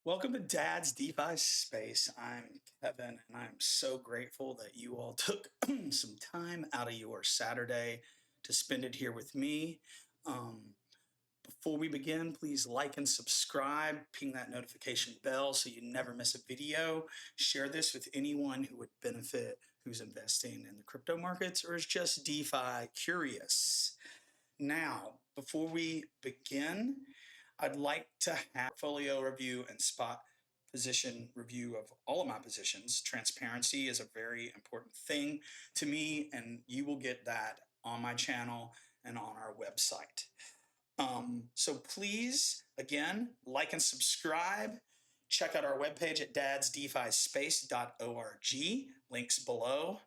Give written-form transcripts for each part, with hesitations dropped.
Welcome to Dad's DeFi Space. I'm Kevin, and I'm so grateful that you all took some time out of your Saturday to spend it here with me. Um, Before we begin, please like and subscribe, ping that notification bell so you never miss a video. Share this with anyone who would benefit, who's investing in the crypto markets or is just DeFi curious. Now, before we begin, I'd like to have portfolio review and spot position review of all of my positions. Transparency is a very important thing to me, and you will get that on my channel and on our website. So please, again, like and subscribe. Check out our webpage at dadsdefispace.org. Links below.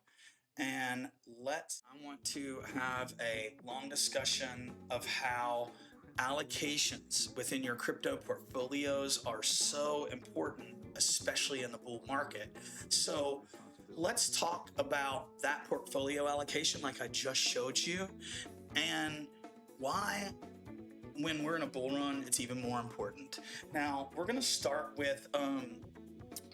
And I want to have a long discussion of how allocations within your crypto portfolios are so important, especially in the bull market. So let's talk about that portfolio allocation like I just showed you, and why when we're in a bull run it's even more important. Now we're going to start with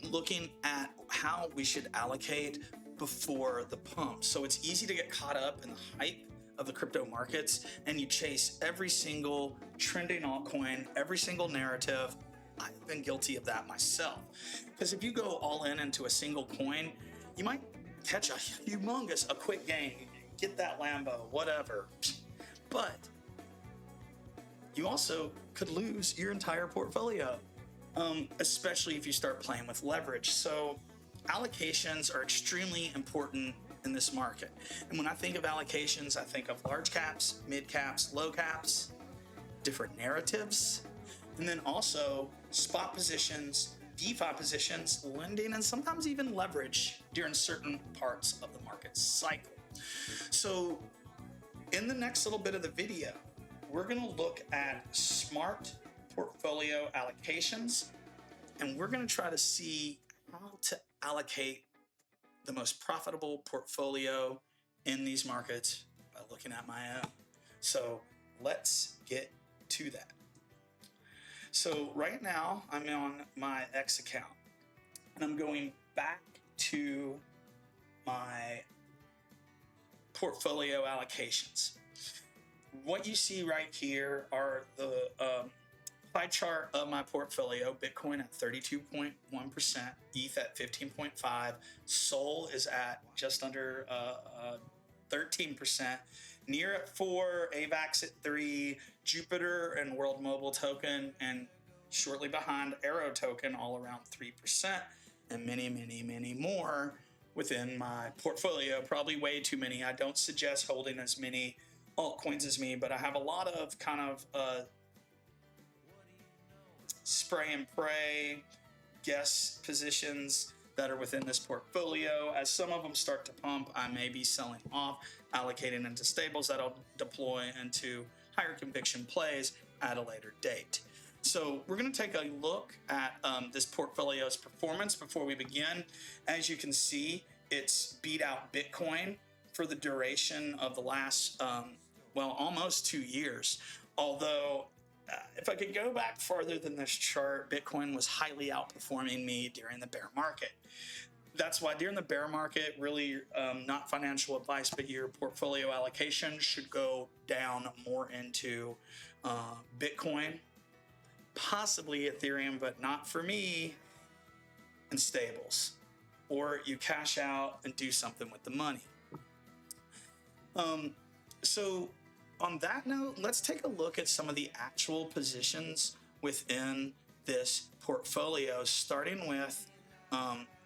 looking at how we should allocate before the pump. So it's easy to get caught up in the hype of the crypto markets and you chase every single trending altcoin, every single narrative. I've been guilty of that myself. Because if you go all in into a single coin, you might catch a quick gain, get that Lambo, whatever. But you also could lose your entire portfolio, especially if you start playing with leverage. So allocations are extremely important in this market. And when I think of allocations, I think of large caps, mid caps, low caps, different narratives, and then also spot positions, DeFi positions, lending, and sometimes even leverage during certain parts of the market cycle. So in the next little bit of the video, we're going to look at smart portfolio allocations, and we're going to try to see how to allocate the most profitable portfolio in these markets by looking at my own. So let's get to that. So right now I'm on my X account and I'm going back to my portfolio allocations. What you see right here are the pie chart of my portfolio. Bitcoin at 32.1%, ETH at 15.5%, Sol is at just under 13%, Near at 4%, AVAX at 3%, Jupiter and World Mobile Token, and shortly behind Aero Token, all around 3%, and many, many, many more within my portfolio. Probably way too many. I don't suggest holding as many altcoins as me, but I have a lot of kind of spray and pray guess positions that are within this portfolio. As some of them start to pump, I may be selling off, allocating into stables that'll deploy into higher conviction plays at a later date. So we're going to take a look at this portfolio's performance before we begin. As you can see, it's beat out Bitcoin for the duration of the last, almost 2 years. Although if I could go back farther than this chart, Bitcoin was highly outperforming me during the bear market. That's why during the bear market, really not financial advice, but your portfolio allocation should go down more into Bitcoin, possibly Ethereum, but not for me, and stables. Or you cash out and do something with the money. So on that note, let's take a look at some of the actual positions within this portfolio, starting with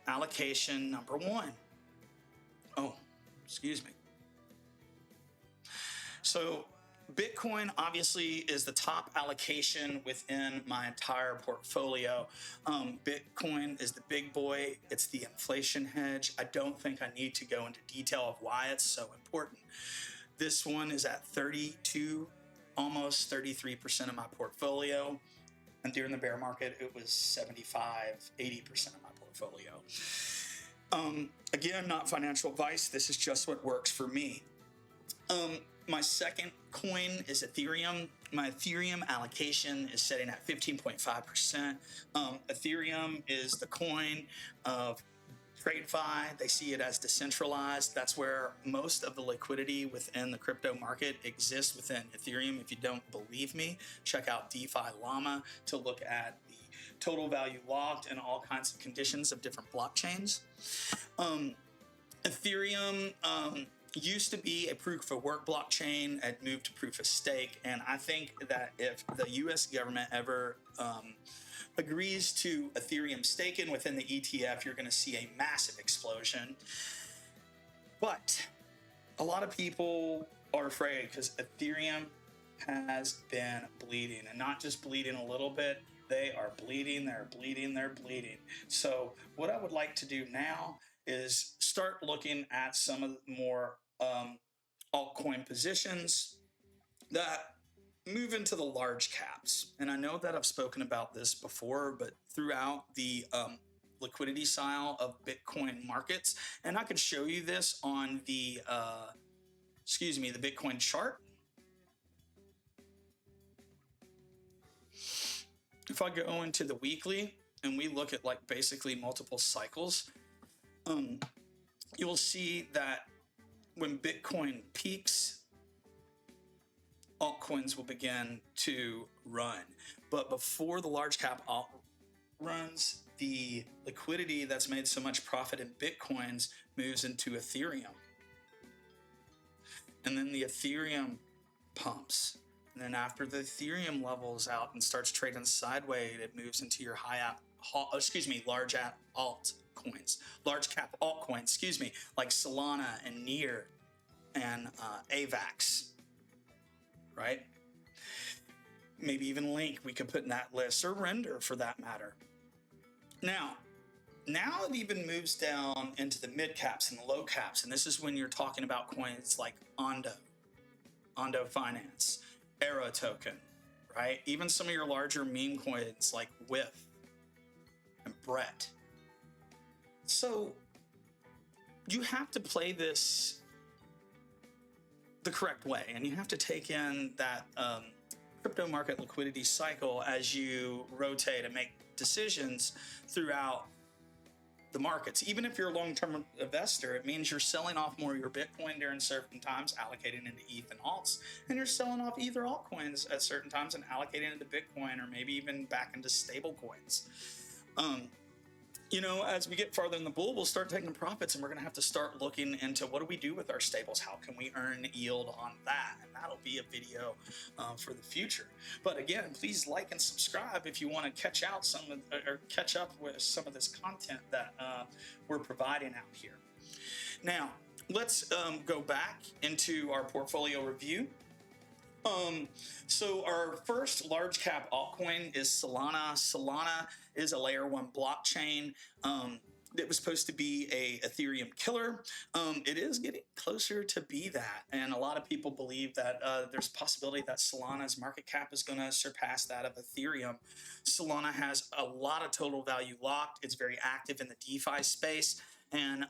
allocation number 1. Oh, excuse me. So Bitcoin obviously is the top allocation within my entire portfolio. Bitcoin is the big boy. It's the inflation hedge. I don't think I need to go into detail of why it's so important. This one is at 32, almost 33% of my portfolio. And during the bear market, it was 75, 80% of my portfolio. Again, not financial advice. This is just what works for me. My second coin is Ethereum. My Ethereum allocation is setting at 15.5%. Ethereum is the coin of TradeFi. They see it as decentralized. That's where most of the liquidity within the crypto market exists within Ethereum. If you don't believe me, check out DeFi Llama to look at the total value locked and all kinds of conditions of different blockchains. Ethereum used to be a proof of work blockchain. It moved to proof of stake. And I think that if the US government ever agrees to Ethereum staking within the ETF, you're going to see a massive explosion. But a lot of people are afraid because Ethereum has been bleeding, and not just bleeding a little bit. They are bleeding, they're bleeding, they're bleeding. So what I would like to do now is start looking at some of the more altcoin positions that move into the large caps. And I know that I've spoken about this before, but throughout the liquidity style of Bitcoin markets, and I could show you this on the, the Bitcoin chart. If I go into the weekly and we look at like basically multiple cycles, you'll see that when Bitcoin peaks, altcoins will begin to run. But before the large cap alt runs, the liquidity that's made so much profit in Bitcoins moves into Ethereum. And then the Ethereum pumps. And then after the Ethereum levels out and starts trading sideways, it moves into your large cap altcoins, like Solana and Near and AVAX, right? Maybe even Link we could put in that list, or Render for that matter. Now it even moves down into the mid caps and the low caps, and this is when you're talking about coins like Ondo Finance, Aero token, right? Even some of your larger meme coins like WIF and Brett. So you have to play this the correct way, and you have to take in that crypto market liquidity cycle as you rotate and make decisions throughout the markets. Even if you're a long-term investor, it means you're selling off more of your Bitcoin during certain times, allocating into ETH and alts, and you're selling off either altcoins at certain times and allocating into Bitcoin, or maybe even back into stable coins. As we get farther in the bull, we'll start taking profits, and we're going to have to start looking into what do we do with our stables? How can we earn yield on that? And that'll be a video for the future. But again, please like and subscribe if you want to catch up with some of this content that we're providing out here. Now, let's go back into our portfolio review. So our first large cap altcoin is Solana. Solana is a layer 1 blockchain. It was supposed to be a Ethereum killer. It is getting closer to be that. And a lot of people believe that there's a possibility that Solana's market cap is going to surpass that of Ethereum. Solana has a lot of total value locked. It's very active in the DeFi space. And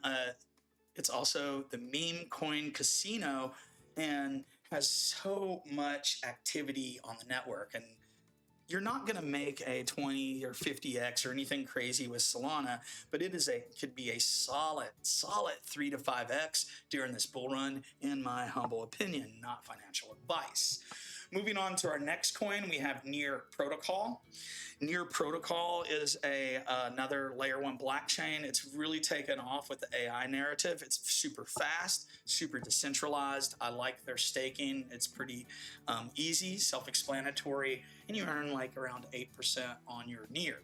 it's also the meme coin casino, and has so much activity on the network. And you're not going to make a 20 or 50x or anything crazy with Solana, but could be a solid 3 to 5x during this bull run, in my humble opinion, not financial advice. Moving on to our next coin, we have Near Protocol. Near Protocol is another layer 1 blockchain. It's really taken off with the AI narrative. It's super fast, super decentralized. I like their staking. It's pretty easy, self-explanatory, and you earn like around 8% on your Near.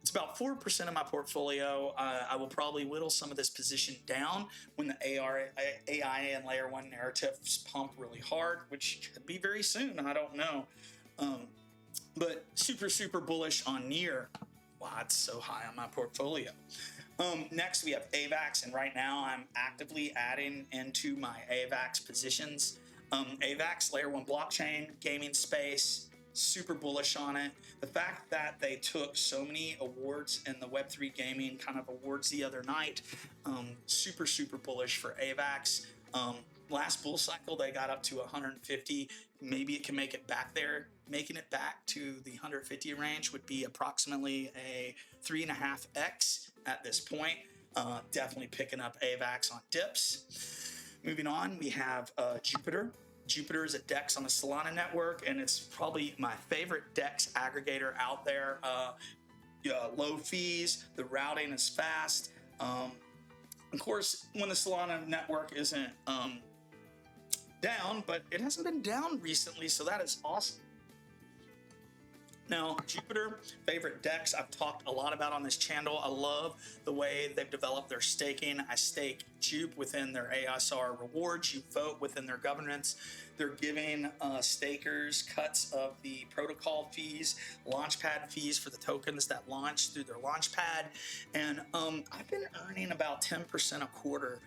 It's about 4% of my portfolio. I will probably whittle some of this position down when the AI and layer 1 narratives pump really hard, which could be very soon. I don't know. But super bullish on Near. Wow, it's so high on my portfolio. Next, we have AVAX, and right now I'm actively adding into my AVAX positions. AVAX, layer 1 blockchain, gaming space, super bullish on it. The fact that they took so many awards in the Web3 gaming kind of awards the other night, super bullish for AVAX. last bull cycle, they got up to 150. Maybe it can make it back there. Making it back to the 150 range would be approximately a 3.5x at this point. Definitely picking up AVAX on dips. Moving on, we have Jupiter. Jupiter is a DEX on the Solana network, and it's probably my favorite DEX aggregator out there. Low fees, the routing is fast. Of course, when the Solana network isn't down, but it hasn't been down recently, so that is awesome. Now, Jupiter, favorite DEX I've talked a lot about on this channel. I love the way they've developed their staking. I stake Jupe within their ASR rewards. You vote within their governance. They're giving stakers cuts of the protocol fees, launchpad fees for the tokens that launch through their launchpad. And I've been earning about 10% a quarter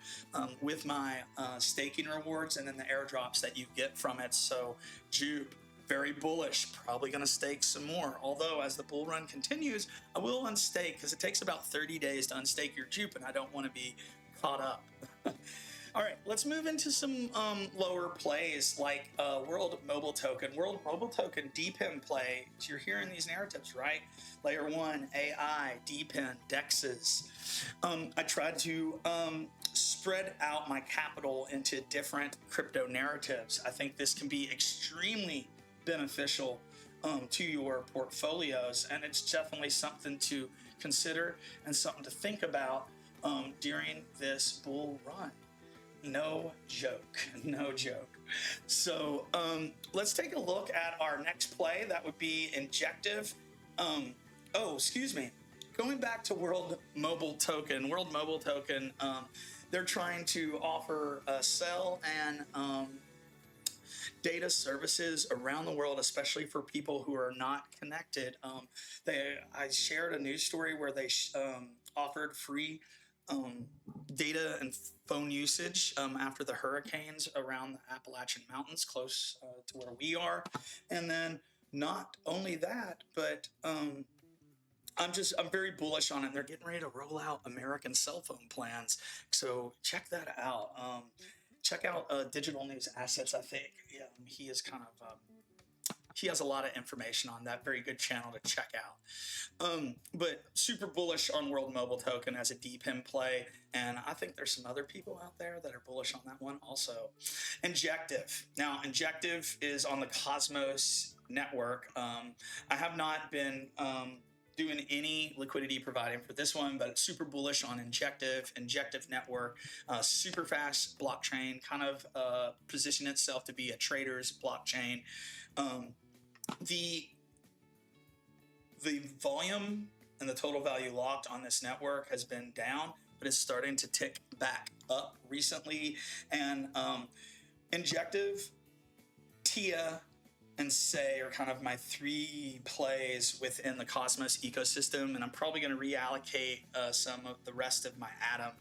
with my staking rewards and then the airdrops that you get from it. So Jupe, very bullish, probably going to stake some more. Although as the bull run continues, I will unstake because it takes about 30 days to unstake your Jupe, and I don't want to be caught up. All right, let's move into some lower plays like World Mobile Token. World Mobile Token DPIM play. You're hearing these narratives, right? Layer 1, AI, DPIM, DEXs. I tried to spread out my capital into different crypto narratives. I think this can be extremely beneficial to your portfolios, and it's definitely something to consider and something to think about during this bull run. No joke, no joke. So let's take a look at our next play. That would be Injective. Going back to World Mobile Token. World Mobile Token, they're trying to offer sell and data services around the world, especially for people who are not connected. I shared a news story where they offered free data and phone usage after the hurricanes around the Appalachian Mountains, close to where we are. And then not only that, but I'm very bullish on it. They're getting ready to roll out American cell phone plans, so check that out. Check out Digital News Assets. I think he is kind of he has a lot of information on that. Very good channel to check out. But super bullish on World Mobile Token as a DPIM play, and I think there's some other people out there that are bullish on that one also. Injective. Now, Injective is on the Cosmos network. I have not been doing any liquidity providing for this one, but super bullish on Injective network, super fast blockchain, kind of position itself to be a trader's blockchain. The volume and the total value locked on this network has been down, but it's starting to tick back up recently. And Injective, TIA, and Say are kind of my three plays within the Cosmos ecosystem, and I'm probably going to reallocate some of the rest of my Atom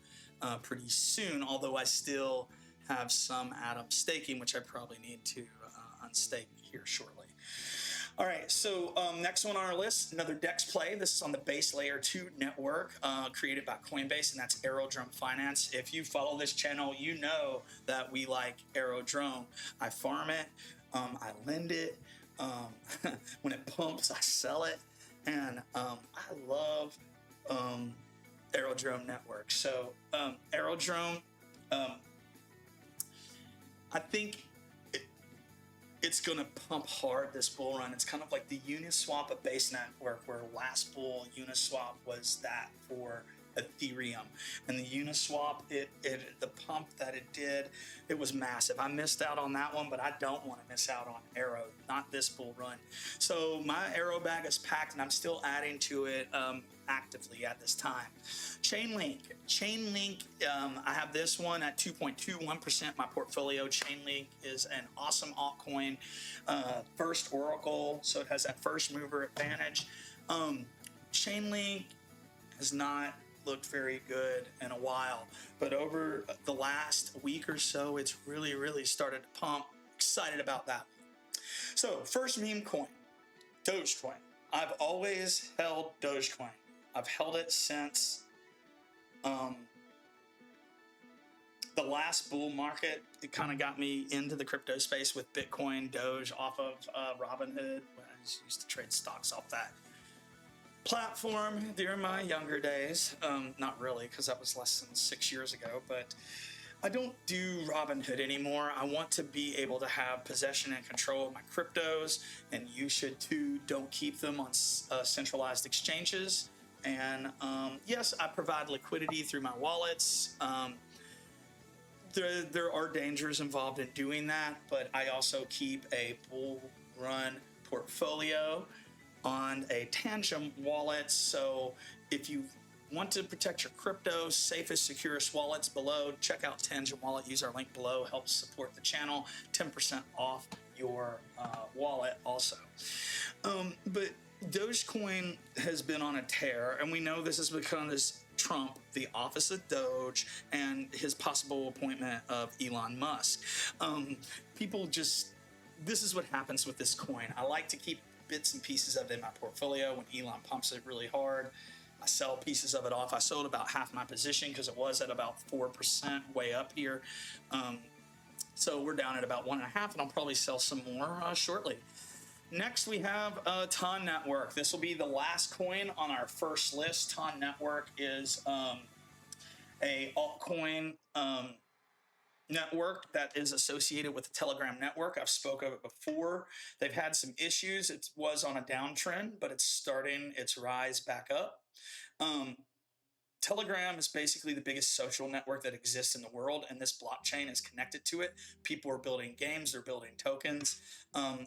pretty soon, although I still have some Atom staking, which I probably need to unstake here shortly. All right, so next one on our list, another DEX play. This is on the base layer 2 network created by Coinbase, and that's Aerodrome Finance. If you follow this channel, you know that we like Aerodrome. I farm it. I lend it. When it pumps, I sell it. And I love Aerodrome Network. So Aerodrome, I think it's going to pump hard this bull run. It's kind of like the Uniswap of base network, where last bull Uniswap was that for Ethereum. And the Uniswap, the pump that it did, it was massive. I missed out on that one, but I don't want to miss out on Aero, not this bull run. So my Aero bag is packed, and I'm still adding to it actively at this time. Chainlink, I have this one at 2.21% my portfolio. Chainlink is an awesome altcoin, first Oracle, so it has that first mover advantage. Chainlink has not looked very good in a while, but over the last week or so, it's really started to pump. Excited about that. So first meme coin, Dogecoin. I've always held Dogecoin. I've held it since the last bull market, it kind of got me into the crypto space with Bitcoin, Doge off of Robinhood. I just used to trade stocks off that platform during my younger days. Not really, because that was less than 6 years ago, but I don't do Robinhood anymore. I want to be able to have possession and control of my cryptos, and you should too. Don't keep them on centralized exchanges. And yes, I provide liquidity through my wallets. There are dangers involved in doing that, but I also keep a bull run portfolio on a Tangent wallet. So if you want to protect your crypto, safest, securest wallets below, check out Tangent Wallet. Use our link below. Helps support the channel. 10% off your wallet also. But Dogecoin has been on a tear, and we know this is because Trump, the office of Doge, and his possible appointment of Elon Musk. This is what happens with this coin. I like to keep bits and pieces of it in my portfolio. When Elon pumps it really hard, I sell pieces of it off. I sold about half my position because it was at about 4% way up here. So we're down at about 1.5, and I'll probably sell some more shortly. Next, we have Ton Network. This will be the last coin on our first list. Ton Network is a altcoin network that is associated with the Telegram network. I've spoke of it before. They've had some issues. It was on a downtrend, but it's starting its rise back up. Telegram is basically the biggest social network that exists in the world, and this blockchain is connected to it. People are building games, they're building tokens. I'm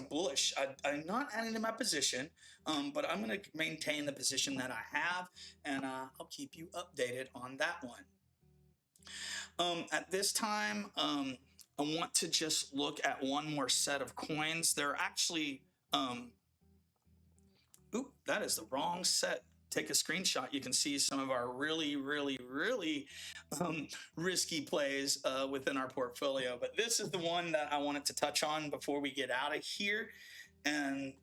bullish. I'm not adding to my position, but I'm going to maintain the position that I have, and I'll keep you updated on that one. At this time, I want to just look at one more set of coins. They're actually, that is the wrong set. Take a screenshot. You can see some of our really, really, really risky plays within our portfolio. But this is the one that I wanted to touch on before we get out of here. And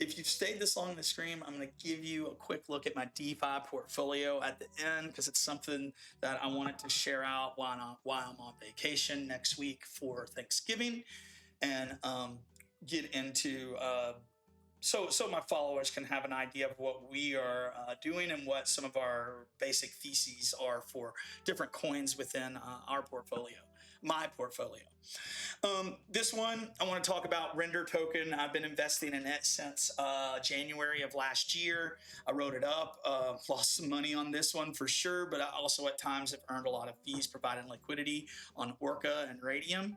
if you've stayed this long in the stream, I'm going to give you a quick look at my DeFi portfolio at the end, because it's something that I wanted to share out while I'm on vacation next week for Thanksgiving, and get into so my followers can have an idea of what we are doing and what some of our basic theses are for different coins within our portfolio, my portfolio. This one, I want to talk about Render token. I've been investing in it since January of last year. I wrote it up, lost some money on this one for sure, but I also at times have earned a lot of fees providing liquidity on Orca and Radium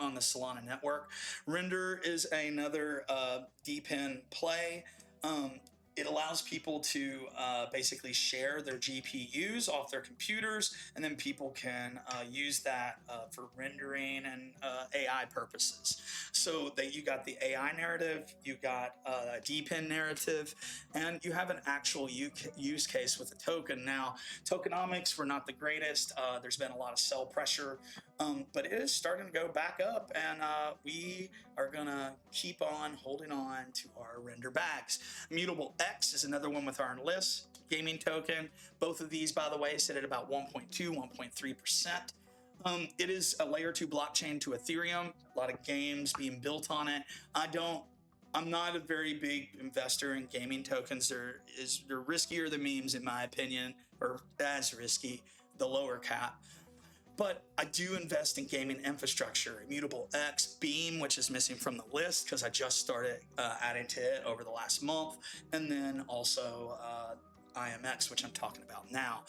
on the Solana network. Render is another DePIN play. It allows people to basically share their GPUs off their computers, and then people can use that for rendering and AI purposes. So that you got the AI narrative, you got a DePIN narrative, and you have an actual use case with a token. Now, tokenomics were not the greatest. There's been a lot of sell pressure, but it is starting to go back up, and we are gonna keep on holding on to our Render bags. Mutable X is another one with our list, gaming token. Both of these, by the way, sit at about 1.2, 1.3%. It is a layer 2 blockchain to Ethereum. A lot of games being built on it. I'm not a very big investor in gaming tokens. They're riskier than memes, in my opinion, or as risky, the lower cap. But I do invest in gaming infrastructure. Immutable X, Beam, which is missing from the list because I just started adding to it over the last month, and then also IMX, which I'm talking about now.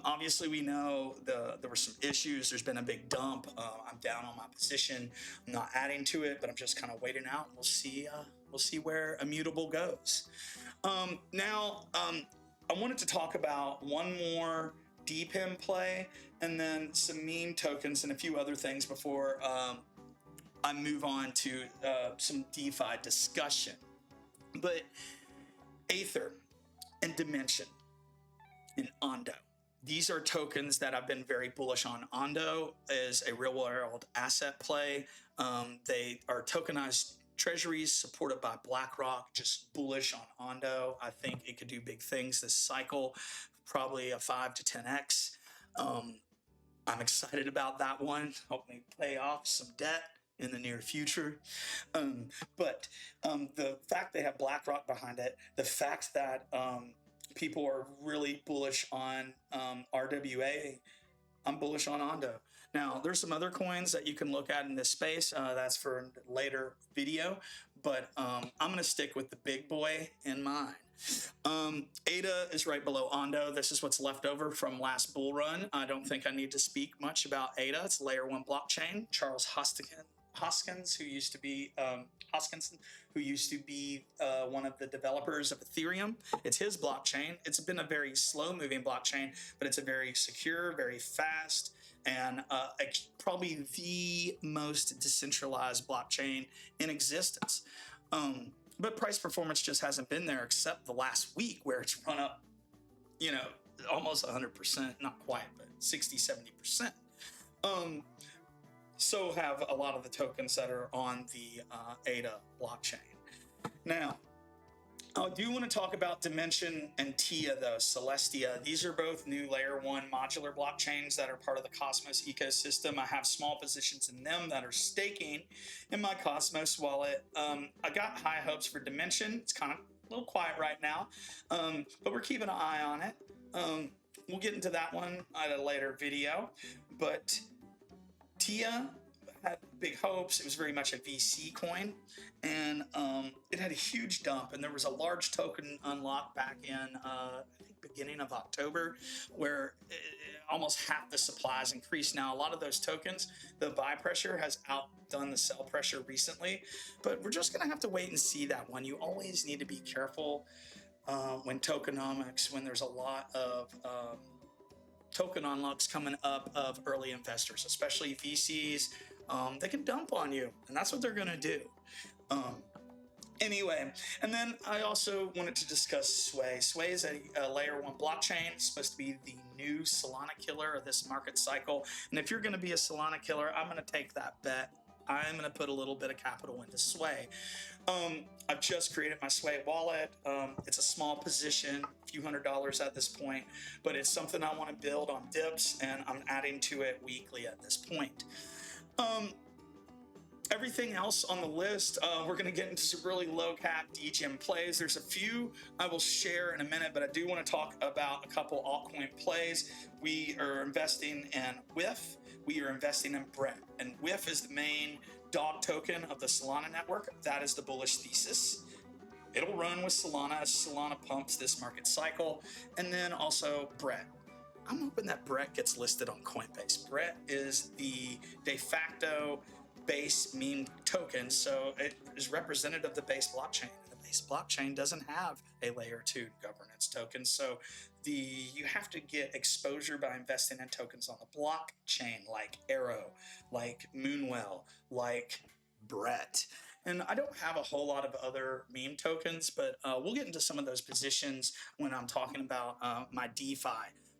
Obviously, we know there were some issues. There's been a big dump. I'm down on my position. I'm not adding to it, but I'm just kind of waiting out. We'll see where Immutable goes. Now, I wanted to talk about one more DePIN play, and then some meme tokens and a few other things before I move on to some DeFi discussion. But Aether and Dimension and Ondo. These are tokens that I've been very bullish on. Ondo is a real world asset play. They are tokenized treasuries supported by BlackRock. Just bullish on Ondo. I think it could do big things this cycle, probably a 5 to 10x. I'm excited about that one. Help me pay off some debt in the near future. But the fact they have BlackRock behind it, the fact that people are really bullish on RWA, I'm bullish on Ondo. Now, there's some other coins that you can look at in this space. That's for a later video, but I'm going to stick with the big boy in mind. ADA is right below Ondo. This is what's left over from last bull run. I don't think I need to speak much about ADA. It's layer one blockchain. Charles Hoskins, who used to be Hoskinson, who used to be one of the developers of Ethereum. It's his blockchain. It's been a very slow-moving blockchain, but it's a very secure, very fast, and probably the most decentralized blockchain in existence. But price performance just hasn't been there, except the last week where it's run up, almost 100%, not quite, but 60, 70%. So have a lot of the tokens that are on the ADA blockchain. Now, I do want to talk about Dimension and TIA, though, Celestia. These are both new layer one modular blockchains that are part of the Cosmos ecosystem. I have small positions in them that are staking in my Cosmos wallet. I got high hopes for Dimension. It's kind of a little quiet right now, but we're keeping an eye on it. We'll get into that one at a later video, but TIA had big hopes. It was very much a VC coin, and it had a huge dump, and there was a large token unlock back in I think beginning of October, where almost half the supply has increased. Now a lot of those tokens, the buy pressure has outdone the sell pressure recently, but we're just gonna have to wait and see that one. You always need to be careful when tokenomics, when there's a lot of token unlocks coming up of early investors, especially VCs. They can dump on you, and that's what they're going to do. Anyway, and then I also wanted to discuss Sway. Sway is a layer one blockchain. It's supposed to be the new Solana killer of this market cycle. And if you're going to be a Solana killer, I'm going to take that bet. I'm going to put a little bit of capital into Sway. I've just created my Sway wallet. It's a small position, a few $100s at this point, but it's something I want to build on dips, and I'm adding to it weekly at this point. Everything else on the list, we're going to get into some really low cap DGM plays. There's a few I will share in a minute, but I do want to talk about a couple altcoin plays. We are investing in WIF. We are investing in BRET, and WIF is the main dog token of the Solana network. That is the bullish thesis. It'll run with Solana as Solana pumps this market cycle, and then also BRET. I'm hoping that BRET gets listed on Coinbase. BRET is the de facto base meme token, so it is representative of the base blockchain. The base blockchain doesn't have a layer 2 governance token, so you have to get exposure by investing in tokens on the blockchain, like Aero, like Moonwell, like BRET. And I don't have a whole lot of other meme tokens, but we'll get into some of those positions when I'm talking about my DeFi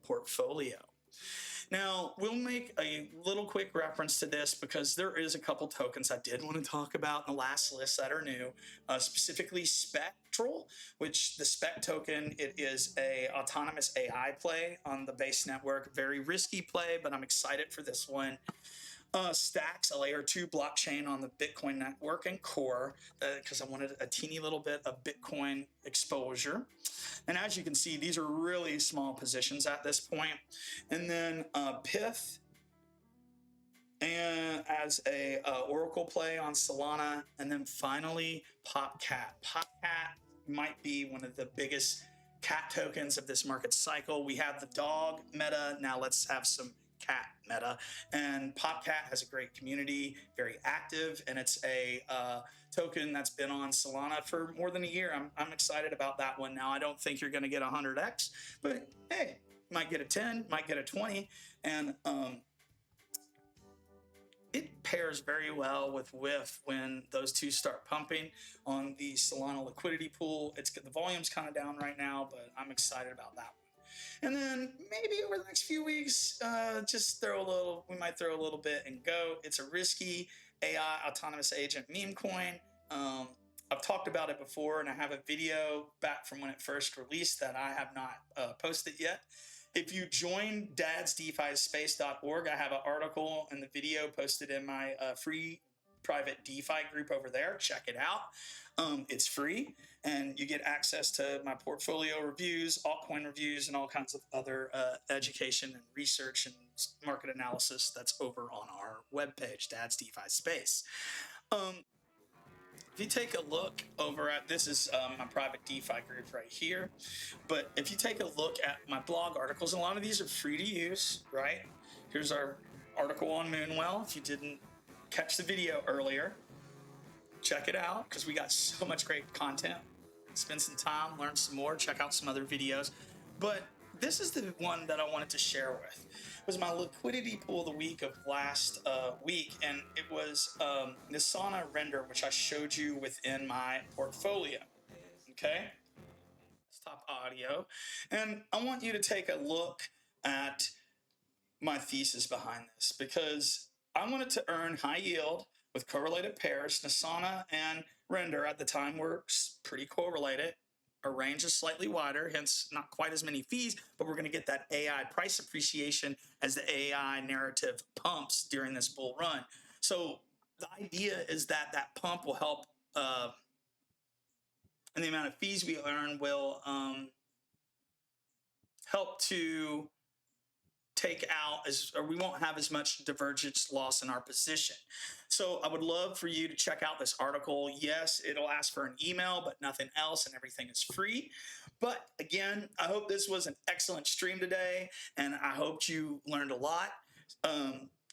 portfolio. Now, we'll make a little quick reference to this because there is a couple tokens I did want to talk about in the last list that are new, specifically Spectral, which the Spec token, it is a autonomous AI play on the base network. Very risky play, but I'm excited for this one. Stacks, a layer 2 blockchain on the Bitcoin network and core, because I wanted a teeny little bit of Bitcoin exposure. And as you can see, these are really small positions at this point. And then Pith, and as a Oracle play on Solana. And then finally, PopCat. PopCat might be one of the biggest cat tokens of this market cycle. We have the dog meta. Now let's have some cat meta, and PopCat has a great community, very active, and it's a token that's been on Solana for more than a year. I'm excited about that one. Now I don't think you're going to get 100x, but hey, might get a 10, might get a 20, and it pairs very well with WIF when those two start pumping on the Solana liquidity pool. The volume's kind of down right now, but I'm excited about that one. And then maybe over the next few weeks, we might throw a little bit and go. It's a risky AI autonomous agent meme coin. I've talked about it before, and I have a video back from when it first released that I have not posted yet. If you join dadsdefispace.org, I have an article and the video posted in my free private DeFi group over there. Check it out. It's free, and you get access to my portfolio reviews, altcoin reviews, and all kinds of other education and research and market analysis that's over on our webpage, Dad's DeFi Space. If you take a look over at, this is my private DeFi group right here, but if you take a look at my blog articles, and a lot of these are free to use, right? Here's our article on Moonwell. If you didn't catch the video earlier, check it out, because we got so much great content. Spend some time, learn some more, check out some other videos. But this is the one that I wanted to share with. It was my liquidity pool of the week of last week, and it was Solana render, which I showed you within my portfolio. Okay, desktop audio, and I want you to take a look at my thesis behind this, because I wanted to earn high yield with correlated pairs. Solana and render at the time were pretty correlated. Our range is slightly wider, hence not quite as many fees, but we're going to get that AI price appreciation as the AI narrative pumps during this bull run. So the idea is that that pump will help, and the amount of fees we earn will help to take out or we won't have as much divergence loss in our position. So I would love for you to check out this article. Yes, it'll ask for an email, but nothing else, and everything is free. But again, I hope this was an excellent stream today, and I hope you learned a lot.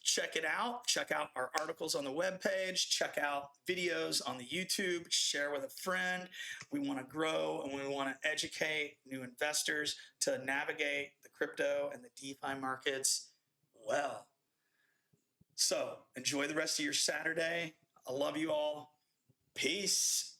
Check it out. Check out our articles on the webpage. Check out videos on the YouTube. Share with a friend. We want to grow, and we want to educate new investors to navigate the crypto and the DeFi markets well. So enjoy the rest of your Saturday. I love you all. Peace.